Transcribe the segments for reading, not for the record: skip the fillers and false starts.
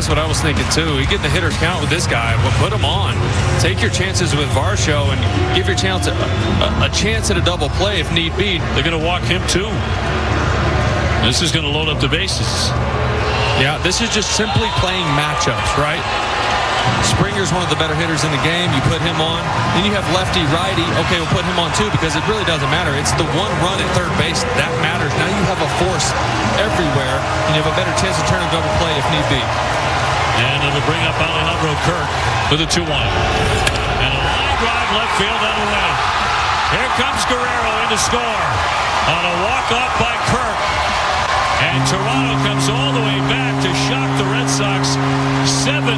That's what I was thinking, too. You get the hitters count with this guy. Well, put him on. Take your chances with Varsho and give your chance a chance at a double play if need be. They're going to walk him, too. This is going to load up the bases. Yeah, this is just simply playing matchups, right? Springer's one of the better hitters in the game. You put him on. Then you have lefty, righty. Okay, we'll put him on, too, because it really doesn't matter. It's the one run at third base that matters. Now you have a force everywhere, and you have a better chance to turn a double play if need be. And it'll bring up Alejandro Kirk with a 2-1. And a line drive left field and away. Here comes Guerrero in to score on a walk-off by Kirk. And Toronto comes all the way back to shock the Red Sox 7-6.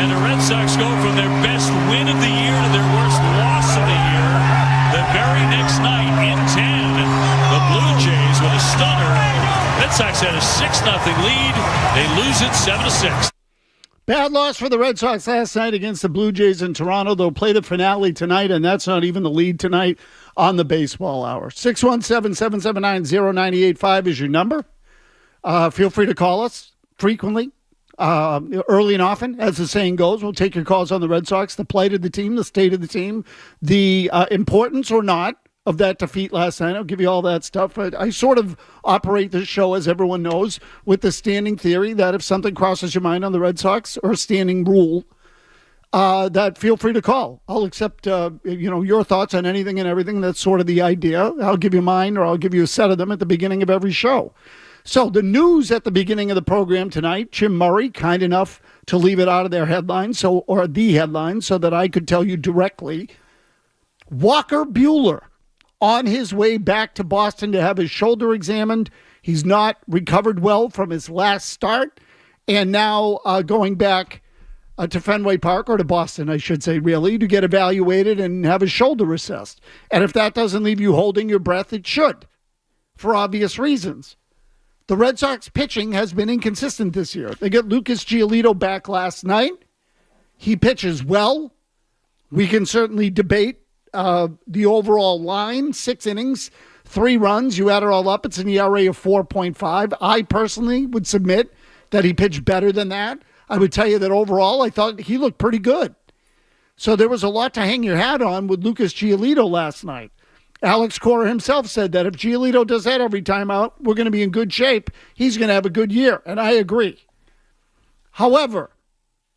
And the Red Sox go from their best win of the year to their worst loss of the year. The very next night in 10, the Blue Jays with a stunner. Red Sox had a 6-0 lead. They lose it 7-6. Bad loss for the Red Sox last night against the Blue Jays in Toronto. They'll play the finale tonight, and that's not even the lead tonight on the Baseball Hour. 617-779-0985 is your number. Feel free to call us frequently, early and often, as the saying goes. We'll take your calls on the Red Sox, the plight of the team, the state of the team, the importance or not of that defeat last night. I'll give you all that stuff. But I sort of operate this show, as everyone knows, with the standing theory that if something crosses your mind on the Red Sox, or a standing rule, that feel free to call. I'll accept, your thoughts on anything and everything. That's sort of the idea. I'll give you mine, or I'll give you a set of them at the beginning of every show. So the news at the beginning of the program tonight, Jim Murray, kind enough to leave it out of their headline, or the headline, so that I could tell you directly. Walker Buehler on his way back to Boston to have his shoulder examined. He's not recovered well from his last start, and now going back to Fenway Park, or to Boston, I should say, really, to get evaluated and have his shoulder assessed. And if that doesn't leave you holding your breath, it should, for obvious reasons. The Red Sox pitching has been inconsistent this year. They get Lucas Giolito back last night. He pitches well. We can certainly debate the overall line, 6 innings, 3 runs. You add it all up, it's an ERA of 4.5. I personally would submit that he pitched better than that. I would tell you that overall, I thought he looked pretty good. So there was a lot to hang your hat on with Lucas Giolito last night. Alex Cora himself said that if Giolito does that every time out, we're going to be in good shape. He's going to have a good year, and I agree. However,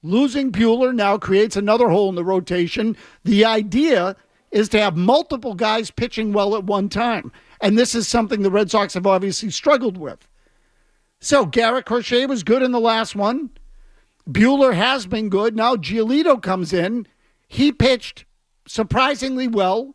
losing Buehler now creates another hole in the rotation. The idea is to have multiple guys pitching well at one time, and this is something the Red Sox have obviously struggled with. So Garrett Crochet was good in the last one. Buehler has been good. Now Giolito comes in. He pitched surprisingly well.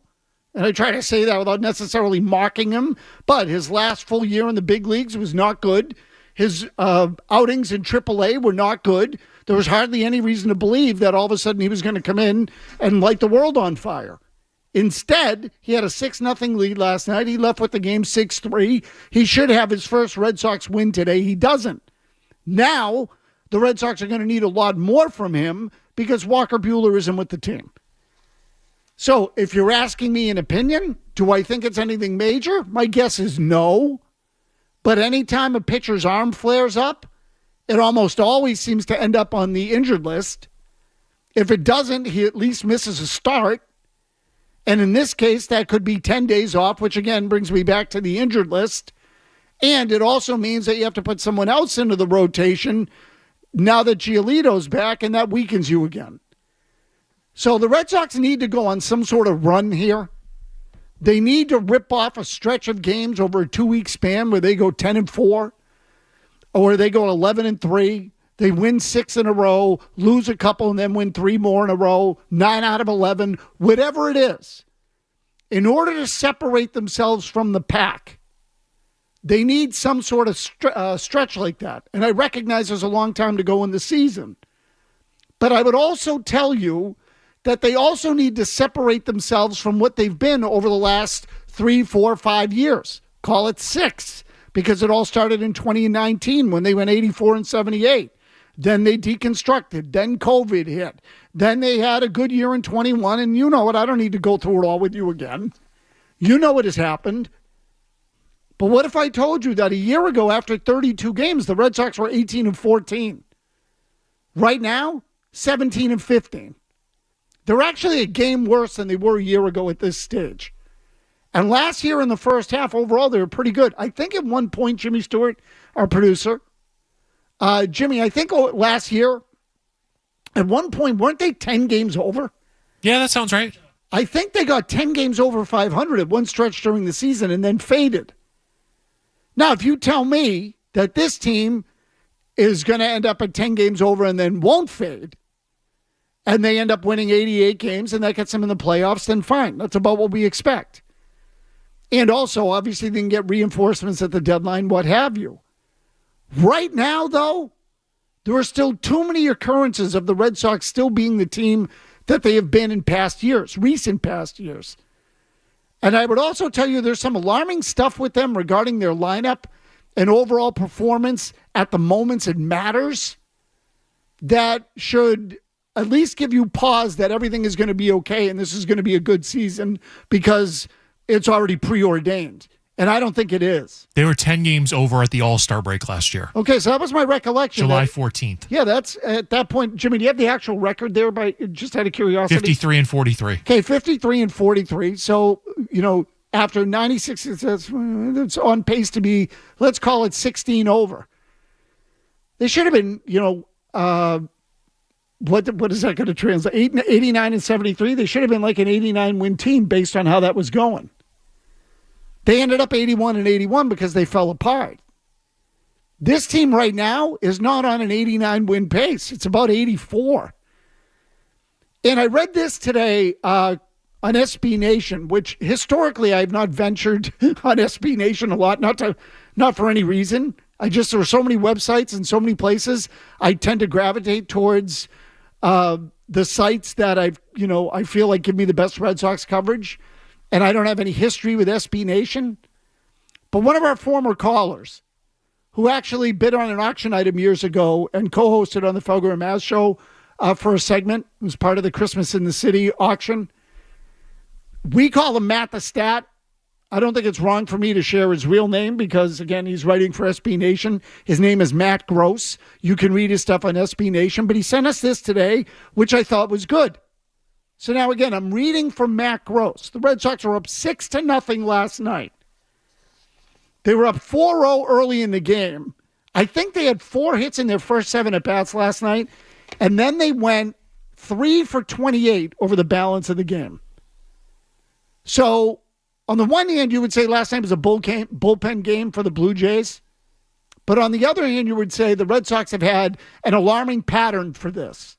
And I try to say that without necessarily mocking him. But his last full year in the big leagues was not good. His outings in AAA were not good. There was hardly any reason to believe that all of a sudden he was going to come in and light the world on fire. Instead, he had a 6-0 lead last night. He left with the game 6-3. He should have his first Red Sox win today. He doesn't. Now, the Red Sox are going to need a lot more from him because Walker Buehler isn't with the team. So if you're asking me an opinion, do I think it's anything major? My guess is no. But anytime a pitcher's arm flares up, it almost always seems to end up on the injured list. If it doesn't, he at least misses a start. And in this case, that could be 10 days off, which again brings me back to the injured list. And it also means that you have to put someone else into the rotation now that Giolito's back, and that weakens you again. So the Red Sox need to go on some sort of run here. They need to rip off a stretch of games over a 2-week span where they go 10-4, or they go 11-3. They win 6 in a row, lose a couple, and then win 3 more in a row, 9 out of 11, whatever it is. In order to separate themselves from the pack, they need some sort of stretch like that. And I recognize there's a long time to go in the season. But I would also tell you that they also need to separate themselves from what they've been over the last 3, 4, 5 years. Call it 6, because it all started in 2019 when they went 84-78. Then they deconstructed. Then COVID hit. Then they had a good year in 21. And you know what? I don't need to go through it all with you again. You know what has happened. But what if I told you that a year ago, after 32 games, the Red Sox were 18-14? Right now, 17 and 15. They're actually a game worse than they were a year ago at this stage. And last year in the first half, overall, they were pretty good. I think at one point, Jimmy Stewart, our producer, Jimmy, I think last year, at one point, weren't they 10 games over? Yeah, that sounds right. I think they got 10 games over 500 at one stretch during the season and then faded. Now, if you tell me that this team is going to end up at 10 games over and then won't fade, and they end up winning 88 games and that gets them in the playoffs, then fine. That's about what we expect. And also, obviously, they can get reinforcements at the deadline, what have you. Right now, though, there are still too many occurrences of the Red Sox still being the team that they have been in past years, recent past years. And I would also tell you there's some alarming stuff with them regarding their lineup and overall performance at the moments it matters that should at least give you pause that everything is going to be okay and this is going to be a good season because it's already preordained. And I don't think it is. They were 10 games over at the All-Star break last year. Okay, so that was my recollection. July 14th. Yeah, that's at that point. Jimmy, do you have the actual record there by just out of curiosity? 53 and 43. Okay, 53 and 43. So, after 96, it's on pace to be, let's call it 16 over. They should have been, what is that going to translate? 89 and 73? They should have been like an 89 win team based on how that was going. They ended up 81 and 81 because they fell apart. This team right now is not on an 89 win pace. It's about 84. And I read this today on SB Nation, which historically I have not ventured on SB Nation a lot, not for any reason. There are so many websites and so many places. I tend to gravitate towards the sites that I feel like give me the best Red Sox coverage. And I don't have any history with SB Nation. But one of our former callers, who actually bid on an auction item years ago and co-hosted on the Felger and Maz show for a segment, was part of the Christmas in the City auction. We call him Matt the Stat. I don't think it's wrong for me to share his real name because, again, he's writing for SB Nation. His name is Matt Gross. You can read his stuff on SB Nation. But he sent us this today, which I thought was good. So now, again, I'm reading from Matt Gross. The Red Sox were up 6-0 last night. They were up 4-0 early in the game. I think they had 4 hits in their first 7 at-bats last night, and then they went 3 for 28 over the balance of the game. So, on the one hand, you would say last night was a bullpen game for the Blue Jays. But on the other hand, you would say the Red Sox have had an alarming pattern for this.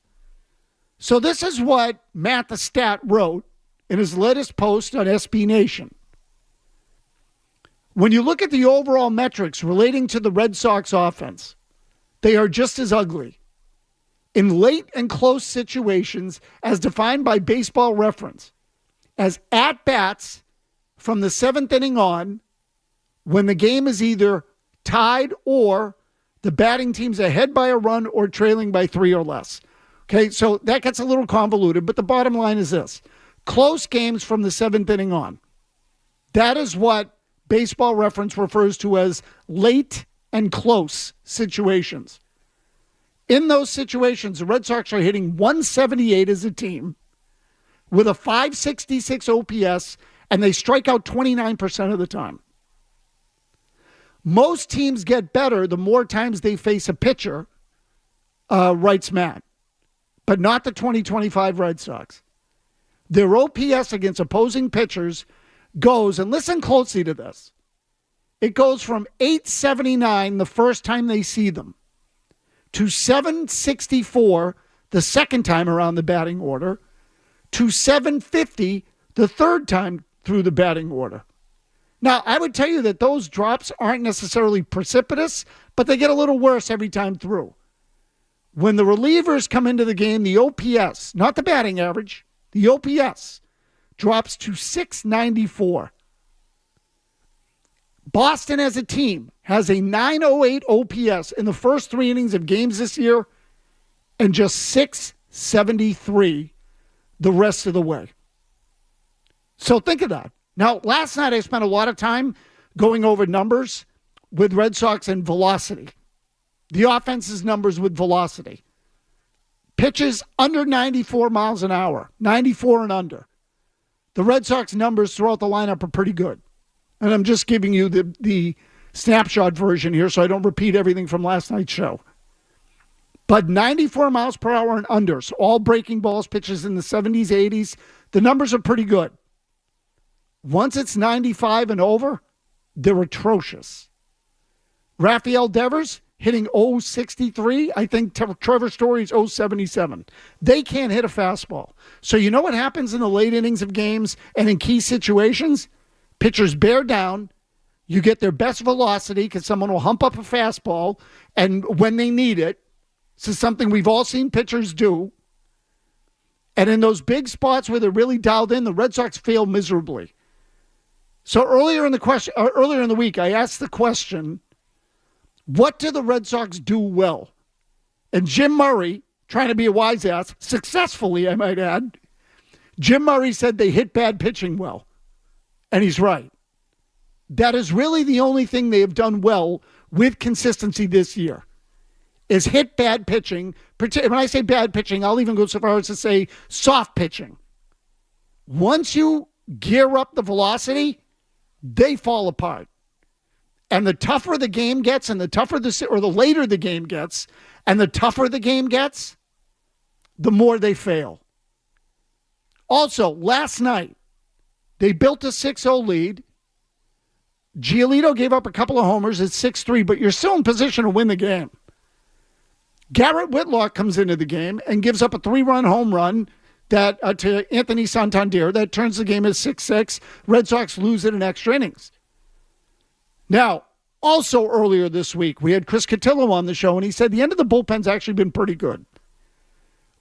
So this is what Matt the Stat wrote in his latest post on SB Nation. When you look at the overall metrics relating to the Red Sox offense, they are just as ugly. In late and close situations, as defined by Baseball Reference, as at-bats from the 7th inning on, when the game is either tied or the batting team's ahead by a run or trailing by 3 or less. Okay, so that gets a little convoluted, but the bottom line is this. Close games from the 7th inning on. That is what Baseball Reference refers to as late and close situations. In those situations, the Red Sox are hitting 178 as a team with a 566 OPS, and they strike out 29% of the time. Most teams get better the more times they face a pitcher, writes Matt. But not the 2025 Red Sox. Their OPS against opposing pitchers goes, and listen closely to this, it goes from 879 the first time they see them to 764 the second time around the batting order to 750 the third time through the batting order. Now, I would tell you that those drops aren't necessarily precipitous, but they get a little worse every time through. When the relievers come into the game, the OPS, not the batting average, the OPS drops to 694. Boston as a team has a 908 OPS in the first 3 innings of games this year and just 673 the rest of the way. So think of that. Now, last night I spent a lot of time going over numbers with Red Sox and velocity. The offense's numbers with velocity. pitches under 94 miles an hour, 94 and under. The Red Sox numbers throughout the lineup are pretty good. And I'm just giving you the snapshot version here so I don't repeat everything from last night's show. But 94 miles per hour and under, so all breaking balls, pitches in the 70s, 80s, the numbers are pretty good. Once it's 95 and over, they're atrocious. Rafael Devers hitting 063. I think Trevor Story's 077. They can't hit a fastball. So you know what happens in the late innings of games and in key situations? Pitchers bear down. You get their best velocity because someone will hump up a fastball, and when they need it, this is something we've all seen pitchers do. And in those big spots where they're really dialed in, the Red Sox fail miserably. So earlier in the week, I asked the question, what do the Red Sox do well? And Jim Murray, trying to be a wise ass, successfully, I might add, Jim Murray said they hit bad pitching well. And he's right. That is really the only thing they have done well with consistency this year, is hit bad pitching. When I say bad pitching, I'll even go so far as to say soft pitching. Once you gear up the velocity, they fall apart. And the tougher the game gets, and the later the game gets, and the tougher the game gets, the more they fail. Also, last night, they built a 6-0 lead. Giolito gave up a couple of homers at 6-3, but you're still in position to win the game. Garrett Whitlock comes into the game and gives up a 3-run home run that to Anthony Santander that turns the game at 6-6. Red Sox lose it in extra innings. Now, also earlier this week, we had Chris Cotillo on the show, and he said the end of the bullpen's actually been pretty good.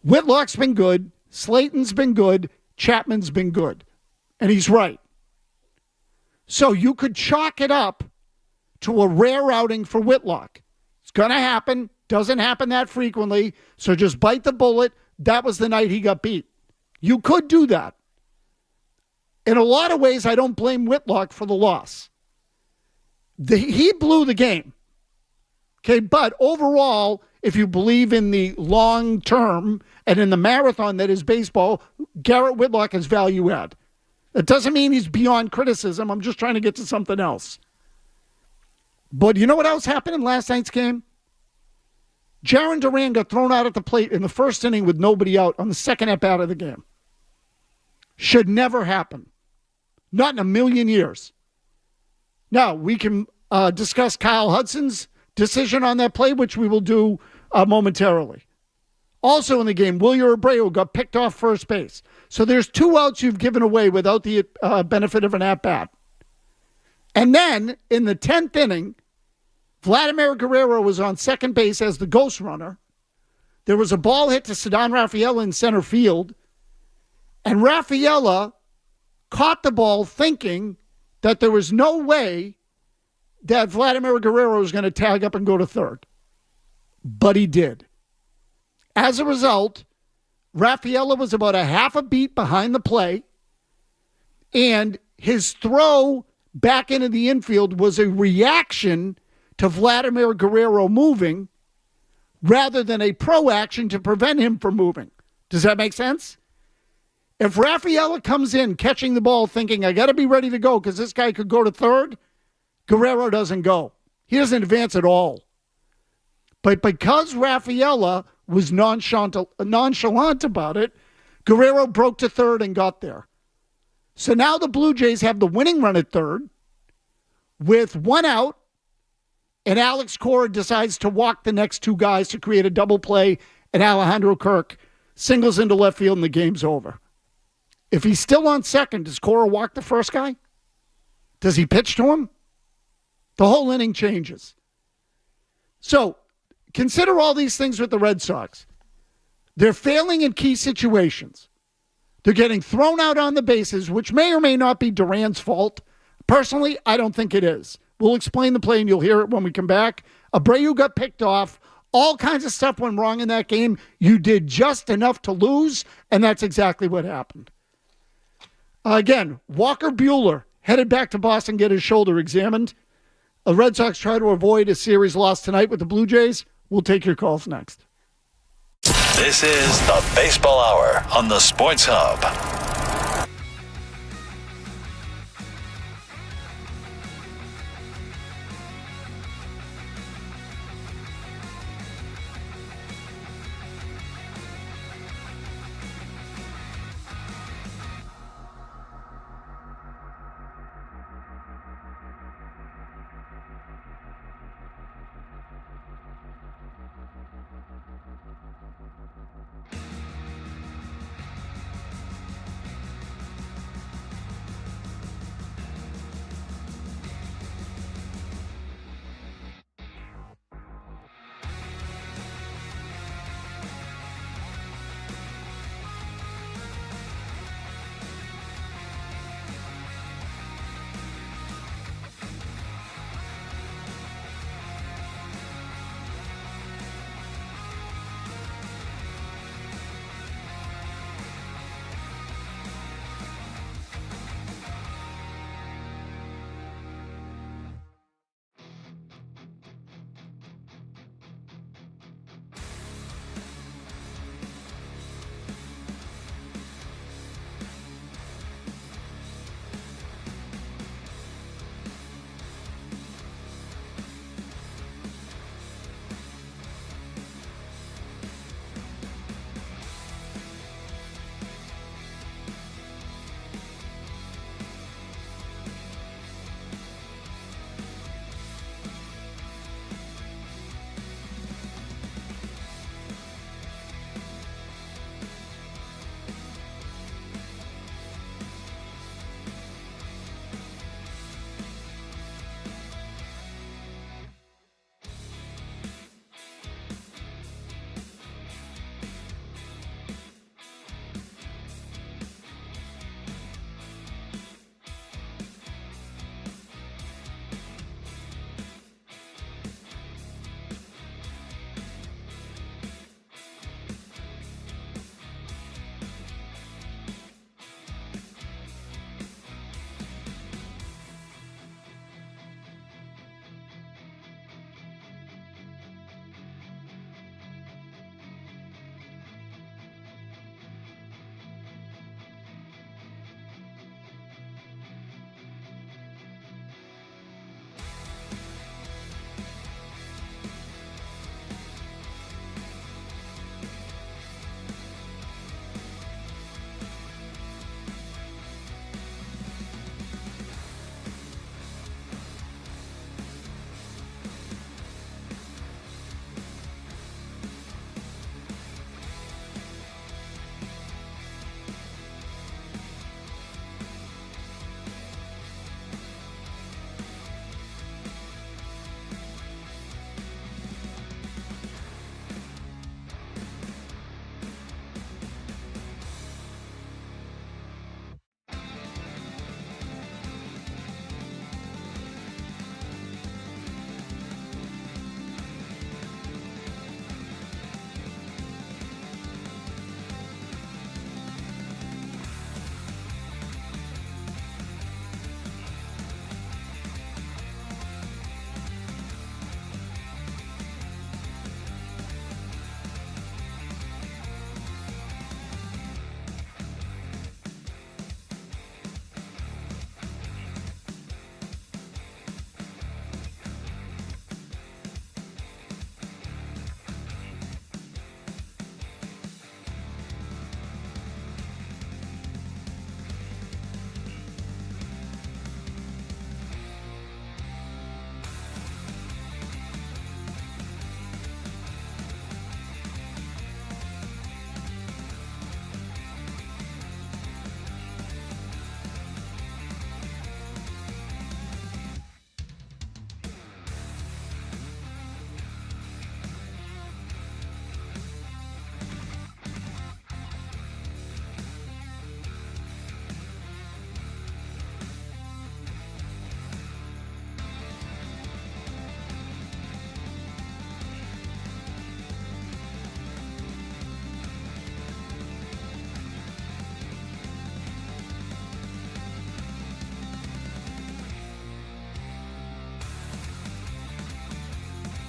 Whitlock's been good. Slayton's been good. Chapman's been good. And he's right. So you could chalk it up to a rare outing for Whitlock. It's going to happen. Doesn't happen that frequently. So just bite the bullet. That was the night he got beat. You could do that. In a lot of ways, I don't blame Whitlock for the loss. He blew the game. Okay, but overall, if you believe in the long term and in the marathon that is baseball, Garrett Whitlock is value add. That doesn't mean he's beyond criticism. I'm just trying to get to something else. But you know what else happened in last night's game? Jarren Duran got thrown out at the plate in the first inning with nobody out on the second at-bat of the game. Should never happen. Not in a million years. Now, we can discuss Kyle Hudson's decision on that play, which we will do momentarily. Also in the game, Wilyer Abreu got picked off first base. So there's 2 outs you've given away without the benefit of an at-bat. And then, in the 10th inning, Vladimir Guerrero was on second base as the ghost runner. There was a ball hit to Ceddanne Rafaela in center field. And Rafaela caught the ball thinking that there was no way that Vladimir Guerrero was going to tag up and go to third. But he did. As a result, Rafaela was about a half a beat behind the play, and his throw back into the infield was a reaction to Vladimir Guerrero moving rather than a proaction to prevent him from moving. Does that make sense? If Rafaela comes in catching the ball thinking, I got to be ready to go because this guy could go to third, Guerrero doesn't go. He doesn't advance at all. But because Rafaela was nonchalant about it, Guerrero broke to third and got there. So now the Blue Jays have the winning run at third with 1 out, and Alex Cora decides to walk the next 2 guys to create a double play, and Alejandro Kirk singles into left field and the game's over. If he's still on second, does Cora walk the first guy? Does he pitch to him? The whole inning changes. So consider all these things with the Red Sox. They're failing in key situations. They're getting thrown out on the bases, which may or may not be Duran's fault. Personally, I don't think it is. We'll explain the play and you'll hear it when we come back. Abreu got picked off. All kinds of stuff went wrong in that game. You did just enough to lose, and that's exactly what happened. Again, Walker Buehler headed back to Boston, get his shoulder examined. The Red Sox try to avoid a series loss tonight with the Blue Jays. We'll take your calls next. This is the Baseball Hour on the Sports Hub.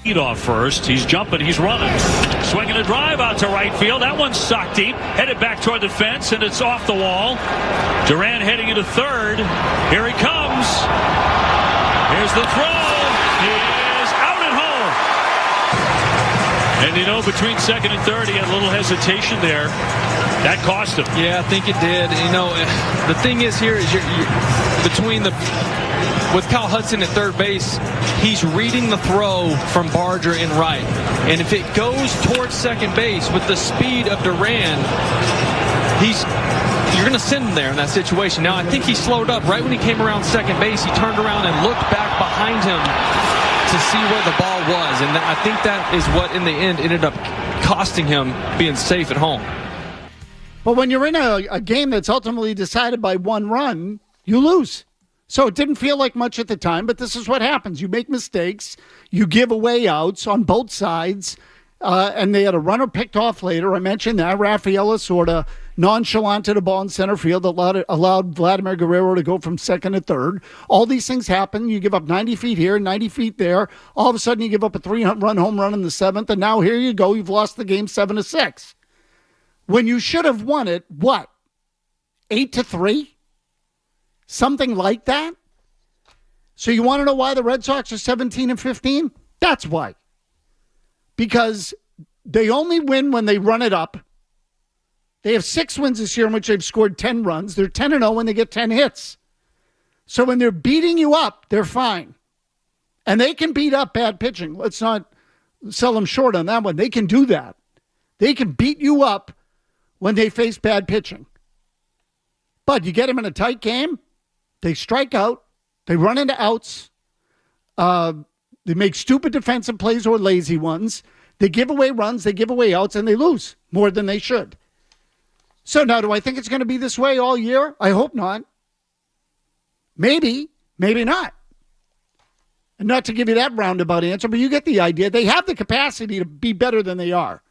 Lead off first. He's jumping. He's running. Swinging a drive out to right field. That one's socked deep. Headed back toward the fence, and it's off the wall. Duran heading into third. Here he comes. Here's the throw. He is out at home. And, between second and third, he had a little hesitation there. That cost him. Yeah, I think it did. The thing is here is you're with Kyle Hudson at third base, he's reading the throw from Barger in right. And if it goes towards second base with the speed of Duran, you're going to send him there in that situation. Now, I think he slowed up right when he came around second base. He turned around and looked back behind him to see where the ball was. And I think that is what, in the end, ended up costing him being safe at home. But when you're in a game that's ultimately decided by one run, you lose. So it didn't feel like much at the time, but this is what happens. You make mistakes. You give away outs on both sides. And they had a runner picked off later. I mentioned that. Rafaela sort of nonchalant a ball in center field, allowed Vladimir Guerrero to go from second to third. All these things happen. You give up 90 feet here, 90 feet there. All of a sudden you give up a 3-run home run in the seventh, and now here you go. You've lost the game 7-6. When you should have won it, what? 8-3? Something like that? So you want to know why the Red Sox are 17-15? That's why. Because they only win when they run it up. They have 6 wins this year in which they've scored 10 runs. They're 10-0 when they get 10 hits. So when they're beating you up, they're fine. And they can beat up bad pitching. Let's not sell them short on that one. They can do that. They can beat you up when they face bad pitching. But you get them in a tight game, they strike out, they run into outs, they make stupid defensive plays or lazy ones, they give away runs, they give away outs, and they lose more than they should. So now, do I think it's going to be this way all year? I hope not. Maybe, maybe not. And not to give you that roundabout answer, but you get the idea. They have the capacity to be better than they are.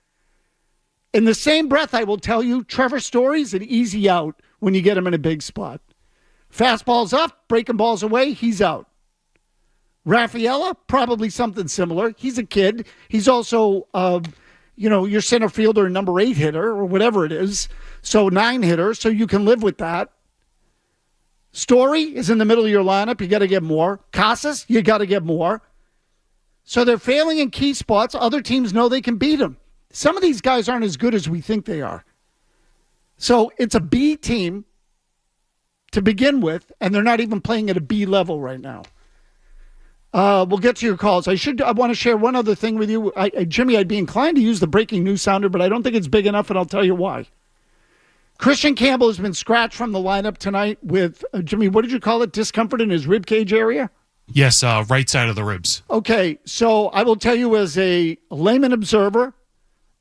In the same breath, I will tell you, Trevor Story's an easy out when you get him in a big spot. Fastball's up, breaking balls away, he's out. Rafaela, probably something similar. He's a kid. He's also, your center fielder, number 8 hitter, or whatever it is. So 9 hitter, so you can live with that. Story is in the middle of your lineup. You got to get more. Casas, you got to get more. So they're failing in key spots. Other teams know they can beat them. Some of these guys aren't as good as we think they are. So it's a B team to begin with, and they're not even playing at a B level right now. We'll get to your calls. I want to share one other thing with you. Jimmy, I'd be inclined to use the breaking news sounder, but I don't think it's big enough, and I'll tell you why. Christian Campbell has been scratched from the lineup tonight with, Jimmy, what did you call it? Discomfort in his rib cage area? Yes, right side of the ribs. Okay, so I will tell you as a layman observer,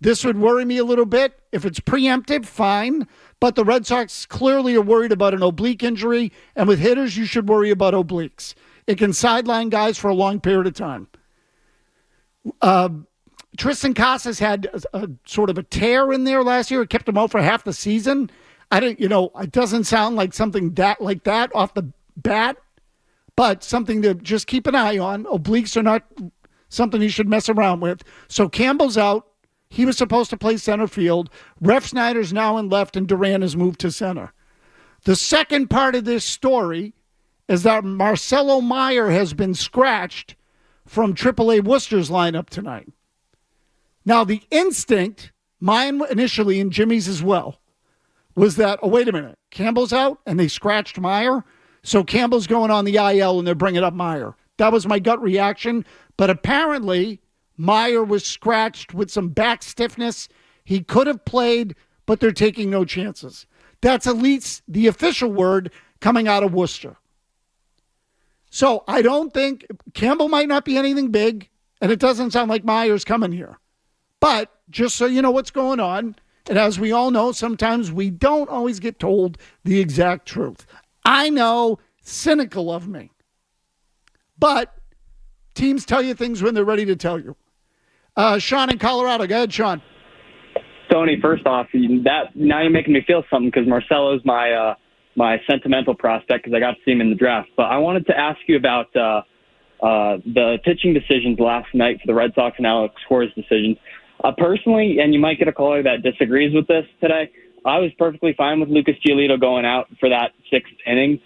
this would worry me a little bit. If it's preemptive, fine. But the Red Sox clearly are worried about an oblique injury, and with hitters, you should worry about obliques. It can sideline guys for a long period of time. Tristan Casas had a sort of a tear in there last year. It kept him out for half the season. It doesn't sound like something like that off the bat, but something to just keep an eye on. Obliques are not something you should mess around with. So Campbell's out. He was supposed to play center field. Refsnyder's now in left, and Duran has moved to center. The second part of this story is that Marcelo Meyer has been scratched from AAA Worcester's lineup tonight. Now, the instinct, mine initially and Jimmy's as well, was that, oh, wait a minute, Campbell's out and they scratched Meyer, so Campbell's going on the IL and they're bringing up Meyer. That was my gut reaction, but apparently Meyer was scratched with some back stiffness. He could have played, but they're taking no chances. That's at least the official word coming out of Worcester. So I don't think Campbell might not be anything big, and it doesn't sound like Meyer's coming here. But just so you know what's going on, and as we all know, sometimes we don't always get told the exact truth. I know, cynical of me. But teams tell you things when they're ready to tell you. Sean in Colorado. Go ahead, Sean. Tony, first off, now you're making me feel something because Marcelo's my sentimental prospect because I got to see him in the draft. But I wanted to ask you about the pitching decisions last night for the Red Sox and Alex Cora's decisions. Personally, and you might get a caller that disagrees with this today, I was perfectly fine with Lucas Giolito going out for that sixth inning.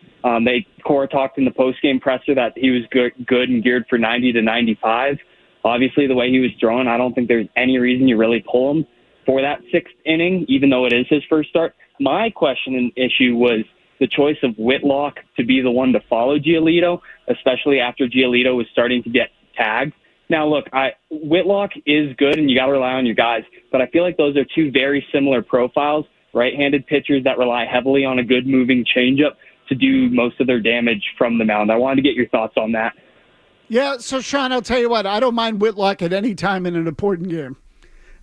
Cora talked in the postgame presser that he was good and geared for 90 to 95. Obviously, the way he was throwing, I don't think there's any reason you really pull him for that sixth inning, even though it is his first start. My question and issue was the choice of Whitlock to be the one to follow Giolito, especially after Giolito was starting to get tagged. Now, look, Whitlock is good, and you got to rely on your guys, but I feel like those are two very similar profiles, right-handed pitchers that rely heavily on a good moving changeup to do most of their damage from the mound. I wanted to get your thoughts on that. Yeah, so Sean, I'll tell you what, I don't mind Whitlock at any time in an important game,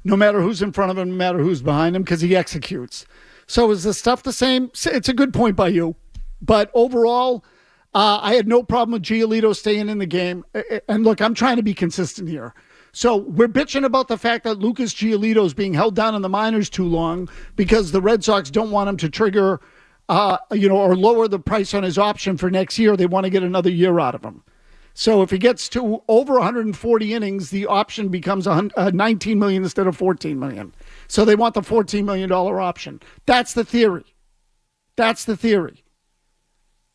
no matter who's in front of him, no matter who's behind him, because he executes. So is the stuff the same? It's a good point by you. But overall, I had no problem with Giolito staying in the game. And look, I'm trying to be consistent here. So we're bitching about the fact that Lucas Giolito is being held down in the minors too long because the Red Sox don't want him to trigger, or lower the price on his option for next year. They want to get another year out of him. So if he gets to over 140 innings, the option becomes $19 million instead of $14 million. So they want the $14 million option. That's the theory.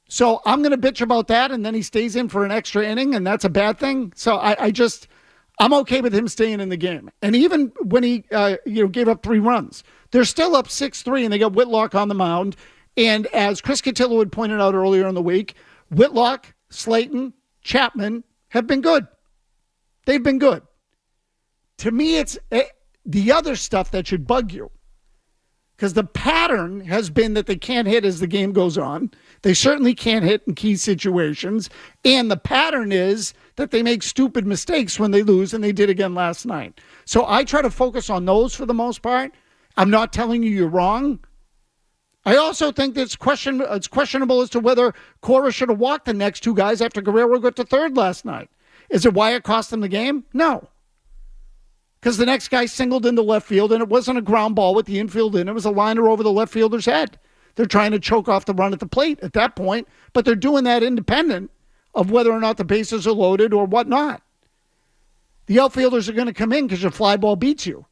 So I'm going to bitch about that, and then he stays in for an extra inning, and that's a bad thing. So I'm okay with him staying in the game. And even when he gave up 3 runs, they're still up 6-3, and they got Whitlock on the mound. And as Chris Cotillo had pointed out earlier in the week, Whitlock, Slayton, Chapman have been good. They've been good. To me, it's the other stuff that should bug you. Because the pattern has been that they can't hit as the game goes on. They certainly can't hit in key situations. And the pattern is that they make stupid mistakes when they lose, and they did again last night. So I try to focus on those for the most part. I'm not telling you you're wrong. I also think that it's questionable as to whether Cora should have walked the next 2 guys after Guerrero got to third last night. Is it why it cost them the game? No. Because the next guy singled into left field, and it wasn't a ground ball with the infield in. It was a liner over the left fielder's head. They're trying to choke off the run at the plate at that point, but they're doing that independent of whether or not the bases are loaded or whatnot. The outfielders are going to come in because your fly ball beats you.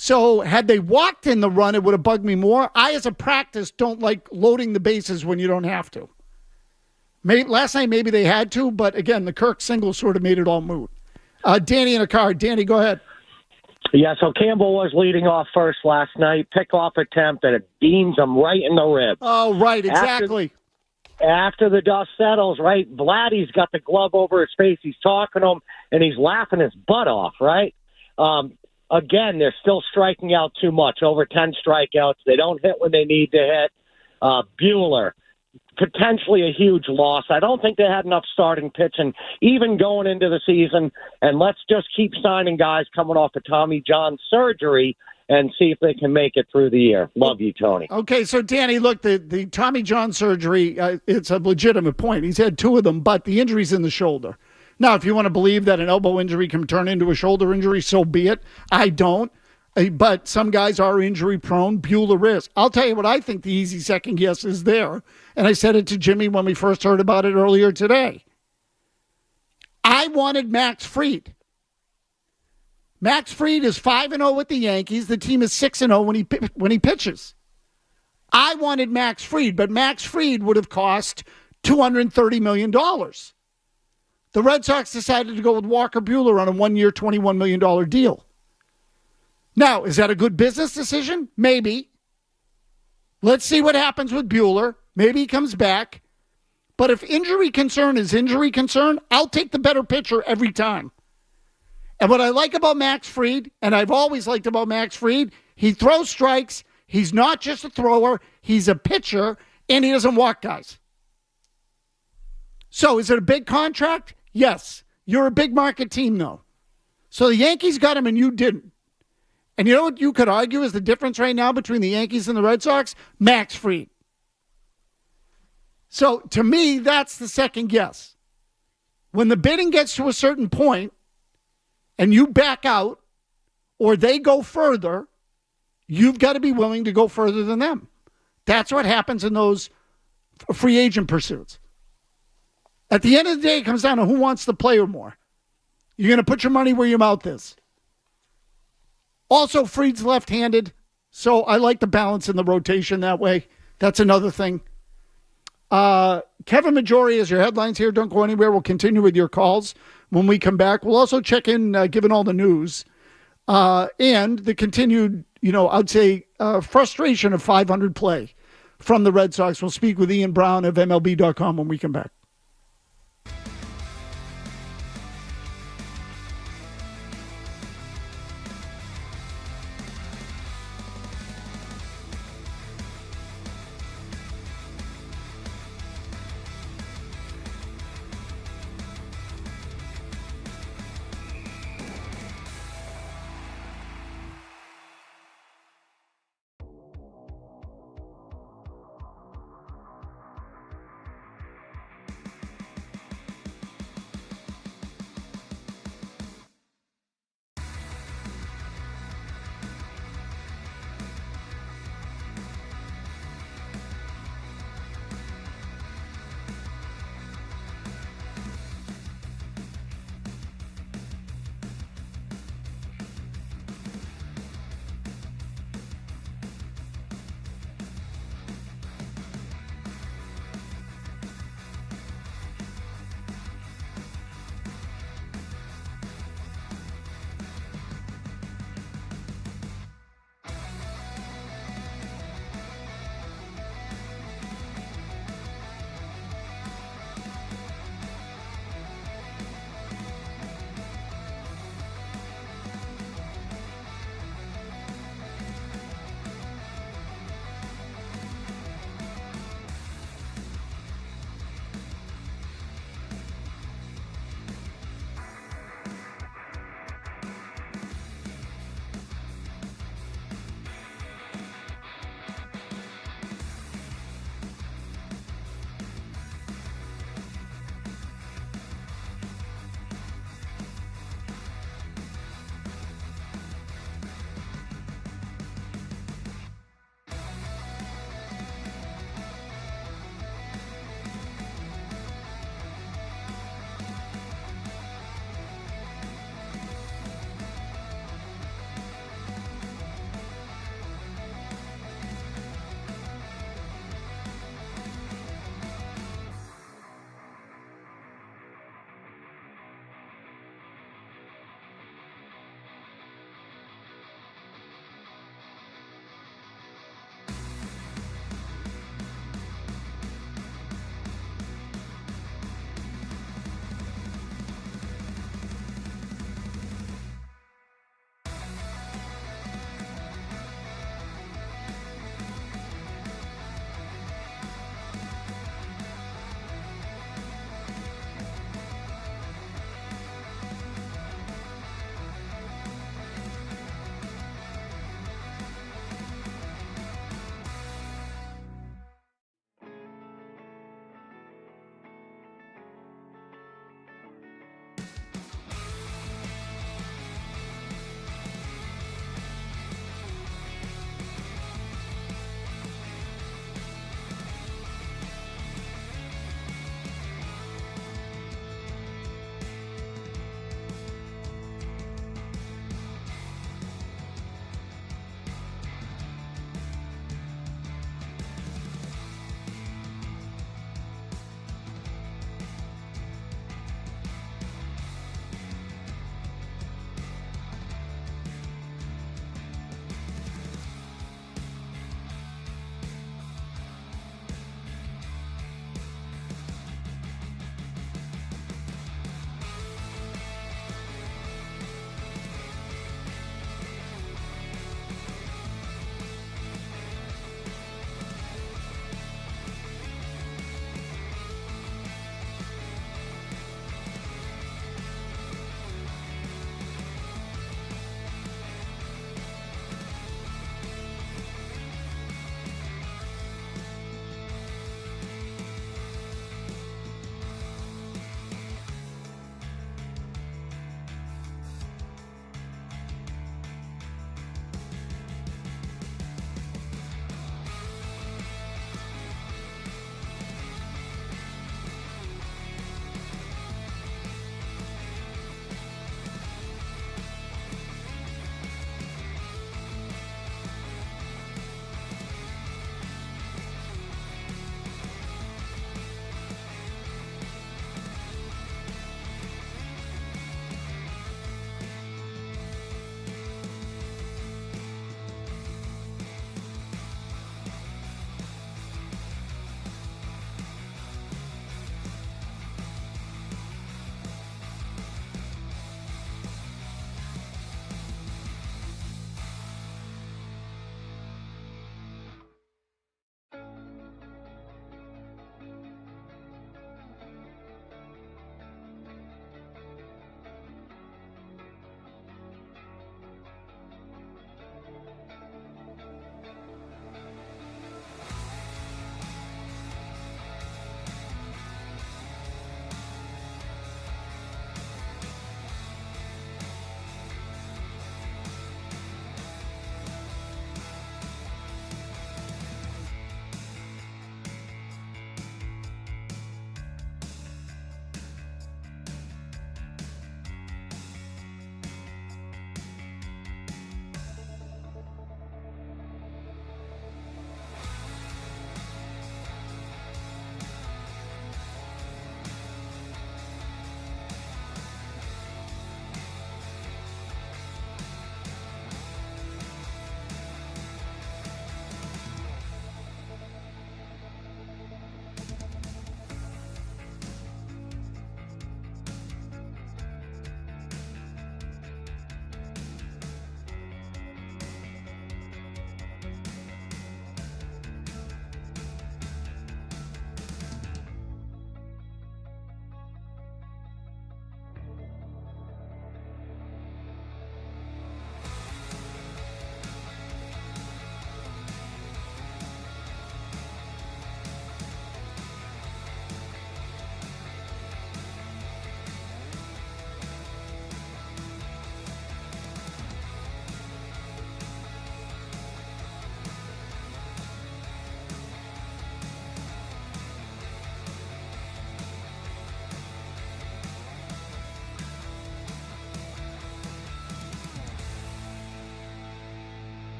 So had they walked in the run, it would have bugged me more. I, as a practice, don't like loading the bases when you don't have to. Last night, maybe they had to, but again, the Kirk single sort of made it all moot. Danny in a car. Danny, go ahead. Yeah, so Campbell was leading off first last night. Pickoff attempt, and it beams him right in the rib. Oh, right, exactly. After the dust settles, right, Vladdy's got the glove over his face. He's talking to him, and he's laughing his butt off, right? Again, they're still striking out too much, over 10 strikeouts. They don't hit when they need to hit. Buehler, potentially a huge loss. I don't think they had enough starting pitching, even going into the season. And let's just keep signing guys coming off of Tommy John surgery and see if they can make it through the year. Love you, Tony. Okay, so Danny, look, the Tommy John surgery, it's a legitimate point. He's had 2 of them, but the injury's in the shoulder. Now, if you want to believe that an elbow injury can turn into a shoulder injury, so be it. I don't. But some guys are injury prone. Buehler is. I'll tell you what I think the easy second guess is there. And I said it to Jimmy when we first heard about it earlier today. I wanted Max Fried. Max Fried is 5-0 with the Yankees. The team is 6-0 when he pitches. I wanted Max Fried, but Max Fried would have cost $230 million. The Red Sox decided to go with Walker Buehler on a 1-year, $21 million deal. Now, is that a good business decision? Maybe. Let's see what happens with Buehler. Maybe he comes back. But if injury concern is injury concern, I'll take the better pitcher every time. And what I like about Max Fried, and I've always liked about Max Fried, he throws strikes. He's not just a thrower. He's a pitcher, and he doesn't walk guys. So is it a big contract? Yes. You're a big market team, though. So the Yankees got him and you didn't. And you know what you could argue is the difference right now between the Yankees and the Red Sox? Max Fried. So to me, that's the second guess. When the bidding gets to a certain point and you back out or they go further, you've got to be willing to go further than them. That's what happens in those free agent pursuits. At the end of the day, it comes down to who wants the player more. You're going to put your money where your mouth is. Also, Fried's left-handed, so I like the balance in the rotation that way. That's another thing. Kevin Majori is your headlines here. Don't go anywhere. We'll continue with your calls when we come back. We'll also check in, given all the news, and the continued, I'd say, frustration of 500 play from the Red Sox. We'll speak with Ian Brown of MLB.com when we come back.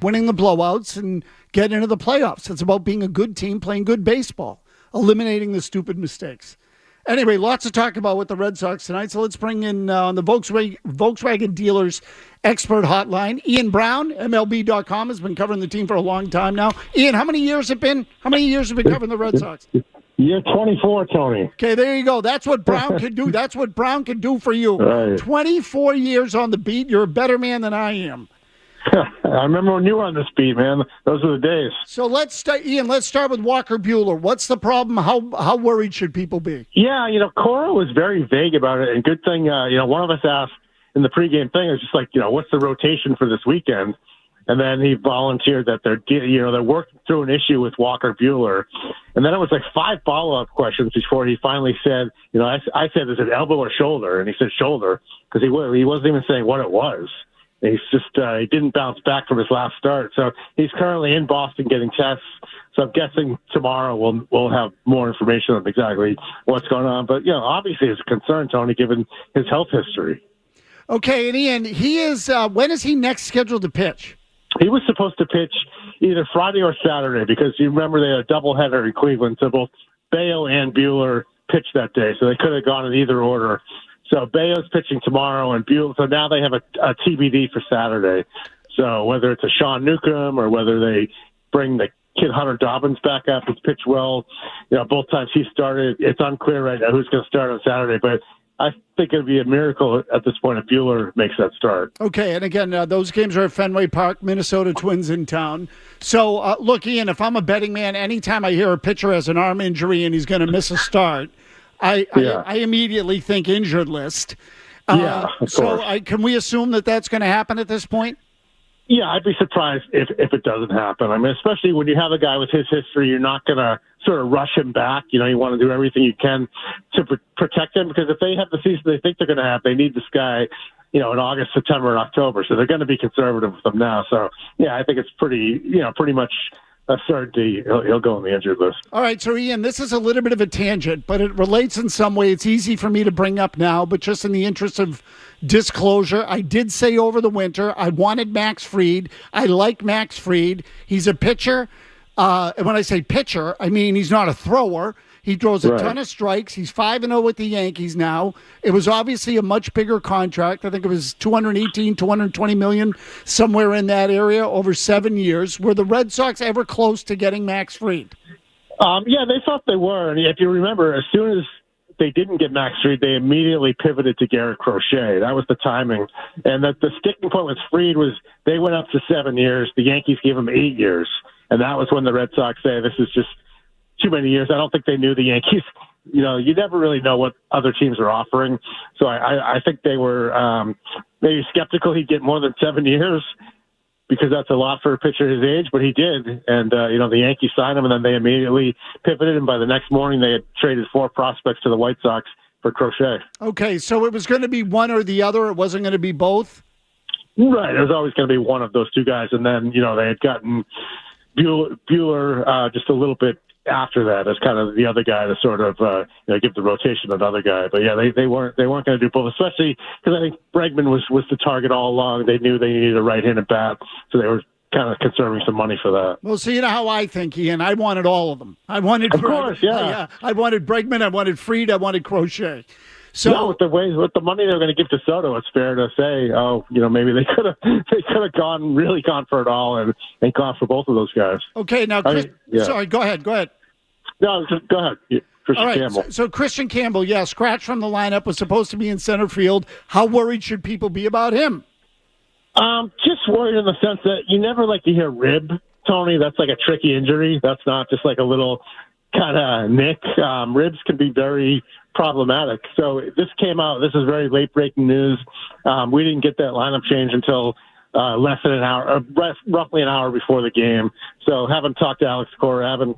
winning the blowouts and getting into the playoffs. It's about being a good team, playing good baseball, eliminating the stupid mistakes. Anyway, lots to talk about with the Red Sox tonight. So let's bring in on the Volkswagen Dealers Expert Hotline, Ian Brown, MLB.com, has been covering the team for a long time now. Ian, how many years have been covering the Red Sox? You're 24, Tony. Okay, there you go. That's what Brown can do. That's what Brown can do for you. Right. 24 years on the beat. You're a better man than I am. I remember when you were on this beat, man. Those were the days. So let's start, Ian. Let's start with Walker Buehler. What's the problem? How worried should people be? Yeah, Cora was very vague about it, and good thing, one of us asked in the pregame thing, it was just like, what's the rotation for this weekend? And then he volunteered that they're working through an issue with Walker Buehler. And then it was like 5 follow-up questions before he finally said, I said, is it elbow or shoulder? And he said shoulder, because he wasn't even saying what it was. He's just he didn't bounce back from his last start. So he's currently in Boston getting tests. So I'm guessing tomorrow we'll have more information on exactly what's going on. But, obviously it's a concern, Tony, given his health history. Okay, and Ian, he is when is he next scheduled to pitch? He was supposed to pitch either Friday or Saturday because you remember they had a doubleheader in Cleveland. So both Bayo and Buehler pitched that day. So they could have gone in either order. So Bayo's pitching tomorrow, and Buehler. So now they have a TBD for Saturday. So whether it's a Sean Newcomb or whether they bring the kid Hunter Dobbins back up, who's pitched well, both times he started. It's unclear right now who's going to start on Saturday, but I think it'd be a miracle at this point if Buehler makes that start. Okay, and again, those games are at Fenway Park, Minnesota Twins in town. So, look, Ian, if I'm a betting man, anytime I hear a pitcher has an arm injury and he's going to miss a start, I immediately think injured list. Of course. Can we assume that that's going to happen at this point? Yeah, I'd be surprised if it doesn't happen. I mean, especially when you have a guy with his history, you're not going to sort of rush him back. You want to do everything you can to protect him, because if they have the season they think they're going to have, they need this guy, in August, September, and October. So they're going to be conservative with him now. So, yeah, I think it's pretty much a certainty he'll go on the injured list. All right, so Ian, this is a little bit of a tangent, but it relates in some way. It's easy for me to bring up now, but just in the interest of disclosure, I did say over the winter I wanted Max Fried. I like Max Fried. He's a pitcher. And when I say pitcher, I mean he's not a thrower. He throws a ton of strikes. He's 5-0 with the Yankees now. It was obviously a much bigger contract. I think it was $220 million, somewhere in that area, over 7 years. Were the Red Sox ever close to getting Max Fried? Yeah, they thought they were. And if you remember, as soon as they didn't get Max Fried, they immediately pivoted to Garrett Crochet. That was the timing. And the sticking point with Fried was they went up to 7 years. The Yankees gave him 8 years. And that was when the Red Sox say this is just too many years. I don't think they knew the Yankees. You never really know what other teams are offering. So I think they were maybe skeptical he'd get more than 7 years because that's a lot for a pitcher his age, but he did. And, the Yankees signed him, and then they immediately pivoted. And by the next morning, they had traded 4 prospects to the White Sox for Crochet. Okay, so it was going to be one or the other. It wasn't going to be both? Right. It was always going to be one of those two guys. And then, they had gotten Buehler just a little bit after that as kind of the other guy to sort of give the rotation to another guy. But yeah, they weren't going to do both, especially because I think Bregman was the target all along. They knew they needed a right-handed bat, so they were kind of conserving some money for that. Well, so you know how I think, Ian. I wanted all of them. I wanted, of course, yeah. I wanted Bregman. I wanted Fried. I wanted Crochet. So with the money they were going to give to Soto, it's fair to say, maybe they could have gone for it all and gone for both of those guys. Okay, now, sorry, go ahead. No, just go ahead. Christian Campbell. So Christian Campbell, scratched from the lineup, was supposed to be in center field. How worried should people be about him? Just worried in the sense that you never like to hear rib, Tony. That's like a tricky injury. That's not just like a little kind of nick. Ribs can be very problematic. So this came out. This is very late breaking news. We didn't get that lineup change until less than an hour, roughly an hour before the game. So haven't talked to Alex Cora, haven't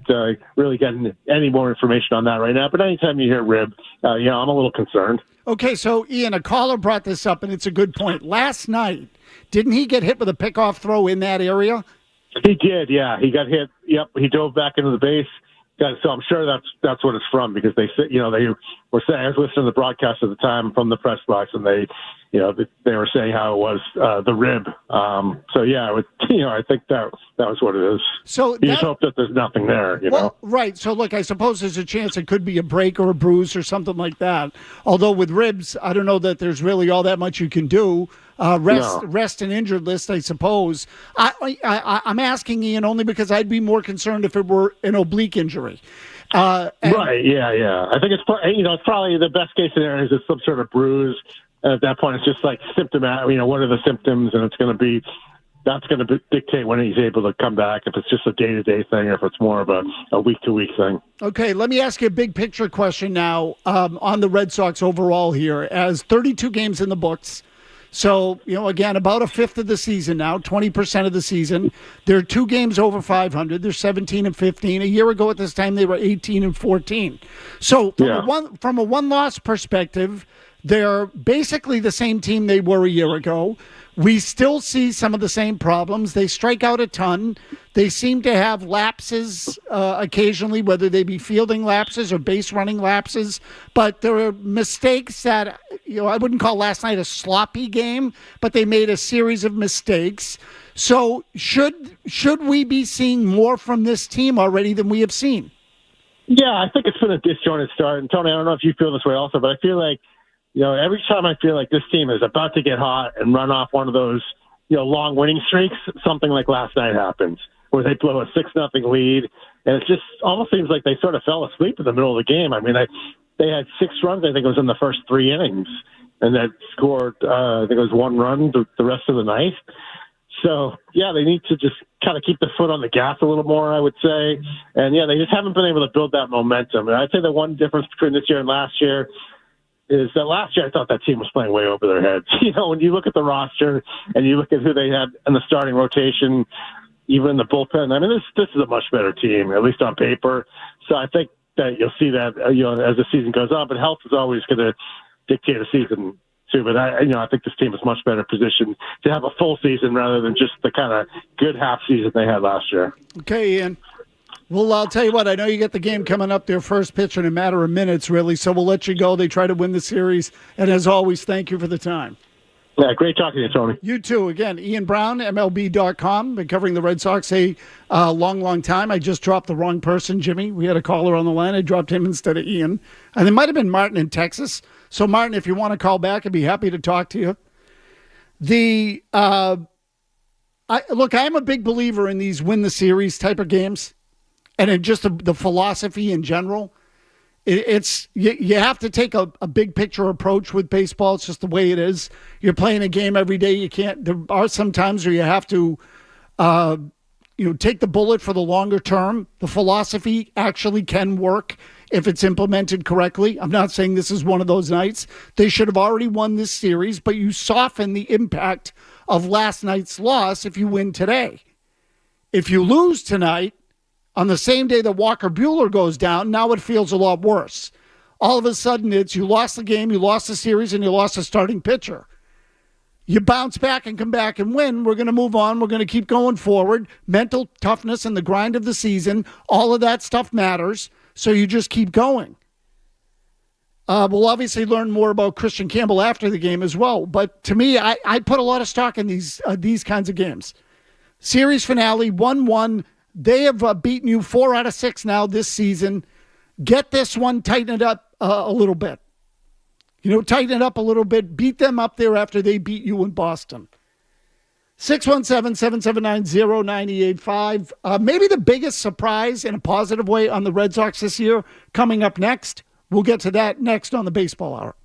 really gotten any more information on that right now. But anytime you hear rib, I'm a little concerned. Okay, so Ian, a caller brought this up, and it's a good point. Last night, didn't he get hit with a pickoff throw in that area? He did, yeah. He got hit. Yep, he dove back into the base. So I'm sure that's what it's from, because they said, they were saying, I was listening to the broadcast at the time from the press box, and they were saying how it was the rib. So yeah, I think that was what it is. So you just hope that there's nothing there, know? Right. So look, I suppose there's a chance it could be a break or a bruise or something like that. Although with ribs, I don't know that there's really all that much you can do. Rest and injured list, I suppose. I'm asking Ian only because I'd be more concerned if it were an oblique injury. Right. Yeah. I think it's probably the best case scenario is it's some sort of bruise. And at that point, it's just like symptomatic. What are the symptoms? And that's going to dictate when he's able to come back. If it's just a day-to-day thing, or if it's more of a week-to-week thing. Okay, let me ask you a big picture question now on the Red Sox overall here. As 32 games in the books. So, again, about a fifth of the season now, 20% of the season. They're 2 games over 500. They're 17-15. A year ago at this time, they were 18-14. So from a one-loss perspective, they're basically the same team they were a year ago. We still see some of the same problems. They strike out a ton. They seem to have lapses occasionally, whether they be fielding lapses or base running lapses. But there are mistakes that, I wouldn't call last night a sloppy game, but they made a series of mistakes. So should we be seeing more from this team already than we have seen? Yeah, I think it's been a disjointed start. And Tony, I don't know if you feel this way also, but I feel like, every time I feel like this team is about to get hot and run off one of those, long winning streaks, something like last night happens, where they blow a 6-0 lead. And it just almost seems like they sort of fell asleep in the middle of the game. I mean, they had 6 runs, I think it was in the first 3 innings, and that scored, I think it was 1 run the rest of the night. So, yeah, they need to just kind of keep the foot on the gas a little more, I would say. And, yeah, they just haven't been able to build that momentum. And I'd say the one difference between this year and last year is that last year I thought that team was playing way over their heads. When you look at the roster and you look at who they had in the starting rotation, even in the bullpen, I mean, this is a much better team, at least on paper. So I think that you'll see that, as the season goes on. But health is always going to dictate a season too. But I think this team is much better positioned to have a full season rather than just the kind of good half season they had last year. Okay, Ian. Well, I'll tell you what, I know you get the game coming up, their first pitch in a matter of minutes, really, so we'll let you go. They try to win the series, and as always, thank you for the time. Yeah, great talking to you, Tony. You too. Again, Ian Brown, MLB.com, been covering the Red Sox a long time. I just dropped the wrong person, Jimmy. We had a caller on the line. I dropped him instead of Ian. And it might have been Martin in Texas. So, Martin, if you want to call back, I'd be happy to talk to you. I'm a big believer in these win the series type of games. And in just the philosophy in general, it's you have to take a big picture approach with baseball. It's just the way it is. You're playing a game every day. You can't. There are some times where you have to, take the bullet for the longer term. The philosophy actually can work if it's implemented correctly. I'm not saying this is one of those nights. They should have already won this series, but you soften the impact of last night's loss if you win today. If you lose tonight, on the same day that Walker Buehler goes down, now it feels a lot worse. All of a sudden, it's you lost the game, you lost the series, and you lost a starting pitcher. You bounce back and come back and win. We're going to move on. We're going to keep going forward. Mental toughness and the grind of the season, all of that stuff matters, so you just keep going. We'll obviously learn more about Christian Campbell after the game as well. But to me, I put a lot of stock in these kinds of games. Series finale, 1-1. They have beaten you 4 out of 6 now this season. Get this one, tighten it up a little bit. Tighten it up a little bit. Beat them up there after they beat you in Boston. 617-779-0985. Maybe the biggest surprise in a positive way on the Red Sox this year coming up next. We'll get to that next on the Baseball Hour.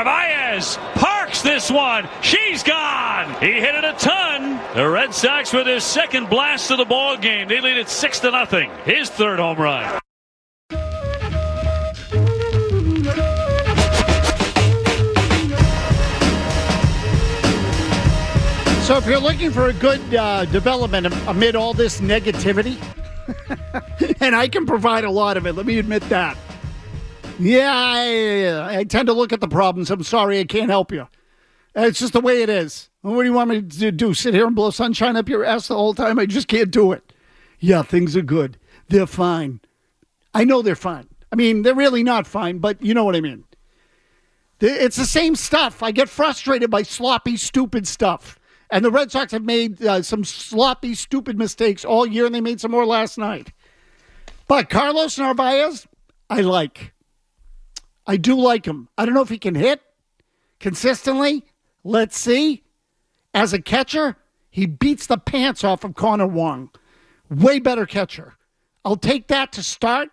Narvaez parks this one. She's gone. He hit it a ton. The Red Sox with their second blast of the ball game. They lead it 6-0. His third home run. So if you're looking for a good development amid all this negativity, and I can provide a lot of it, let me admit that. Yeah, I tend to look at the problems. I'm sorry, I can't help you. It's just the way it is. What do you want me to do? Sit here and blow sunshine up your ass the whole time? I just can't do it. Yeah, things are good. They're fine. I know they're fine. I mean, they're really not fine, but you know what I mean. It's the same stuff. I get frustrated by sloppy, stupid stuff. And the Red Sox have made some sloppy, stupid mistakes all year, and they made some more last night. But Carlos Narvaez, I like. I do like him. I don't know if he can hit consistently. Let's see. As a catcher, he beats the pants off of Connor Wong. Way better catcher. I'll take that to start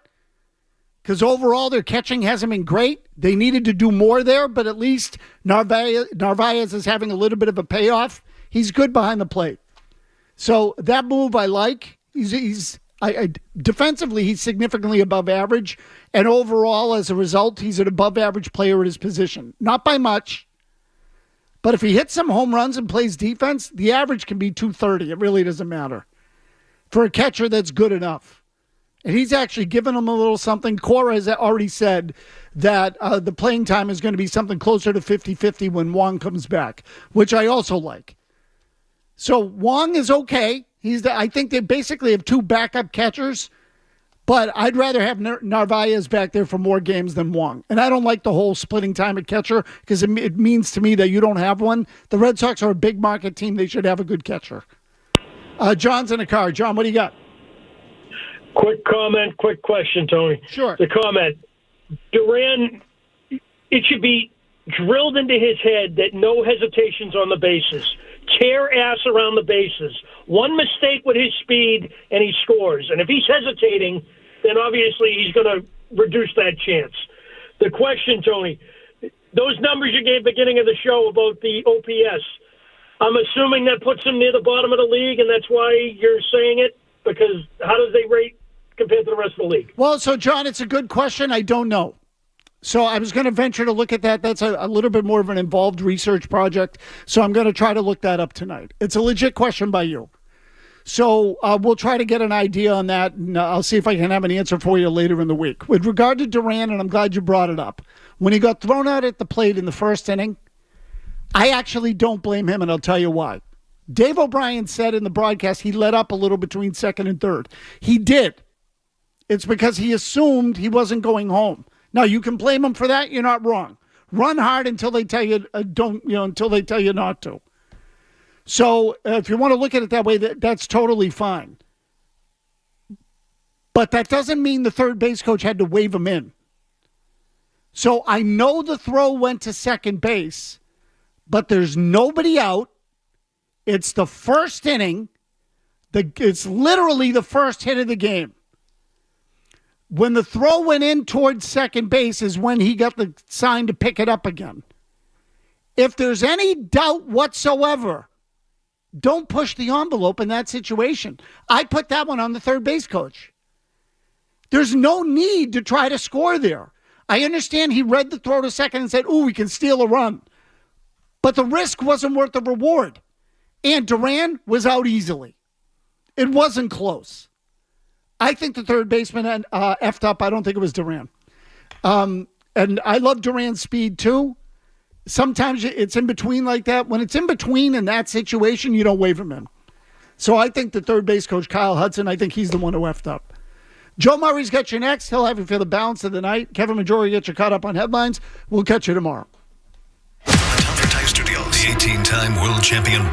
because overall their catching hasn't been great. They needed to do more there, but at least Narvaez is having a little bit of a payoff. He's good behind the plate. So that move I like. Defensively, he's significantly above average. And overall, as a result, he's an above average player at his position. Not by much. But if he hits some home runs and plays defense, the average can be 230. It really doesn't matter. For a catcher, that's good enough. And he's actually given him a little something. Cora has already said that the playing time is going to be something closer to 50-50 when Wong comes back, which I also like. So Wong is okay. I think they basically have two backup catchers, but I'd rather have Narvaez back there for more games than Wong. And I don't like the whole splitting time at catcher because it means to me that you don't have one. The Red Sox are a big market team. They should have a good catcher. John's in the car. John, what do you got? Quick comment, quick question, Tony. Sure. The comment. Duran, it should be drilled into his head that no hesitations on the bases. Tear ass around the bases. One mistake with his speed, and he scores. And if he's hesitating, then obviously he's going to reduce that chance. The question, Tony, those numbers you gave beginning of the show about the OPS, I'm assuming that puts him near the bottom of the league, and that's why you're saying it? Because how does they rate compared to the rest of the league? Well, so, John, it's a good question. I don't know. So I was going to venture to look at that. That's a little bit more of an involved research project. So I'm going to try to look that up tonight. It's a legit question by you. So we'll try to get an idea on that, and I'll see if I can have an answer for you later in the week. With regard to Duran, and I'm glad you brought it up, when he got thrown out at the plate in the first inning, I actually don't blame him, and I'll tell you why. Dave O'Brien said in the broadcast he let up a little between second and third. He did. It's because he assumed he wasn't going home. Now, you can blame him for that. You're not wrong. Run hard until they tell you until they tell you not to. So if you want to look at it that way, that's totally fine. But that doesn't mean the third base coach had to wave him in. So I know the throw went to second base, but there's nobody out. It's the first inning. It's literally the first hit of the game. When the throw went in towards second base is when he got the sign to pick it up again. If there's any doubt whatsoever, don't push the envelope in that situation. I put that one on the third base coach. There's no need to try to score there. I understand he read the throw to second and said, ooh, we can steal a run. But the risk wasn't worth the reward. And Duran was out easily. It wasn't close. I think the third baseman effed up. I don't think it was Duran. And I love Duran's speed too. Sometimes it's in between like that. When it's in between in that situation, you don't wave him in. So I think the third base coach, Kyle Hudson, I think he's the one who effed up. Joe Murray's got you next. He'll have you for the balance of the night. Kevin Majori gets you caught up on headlines. We'll catch you tomorrow. The Type Studios, the 18-time world champion.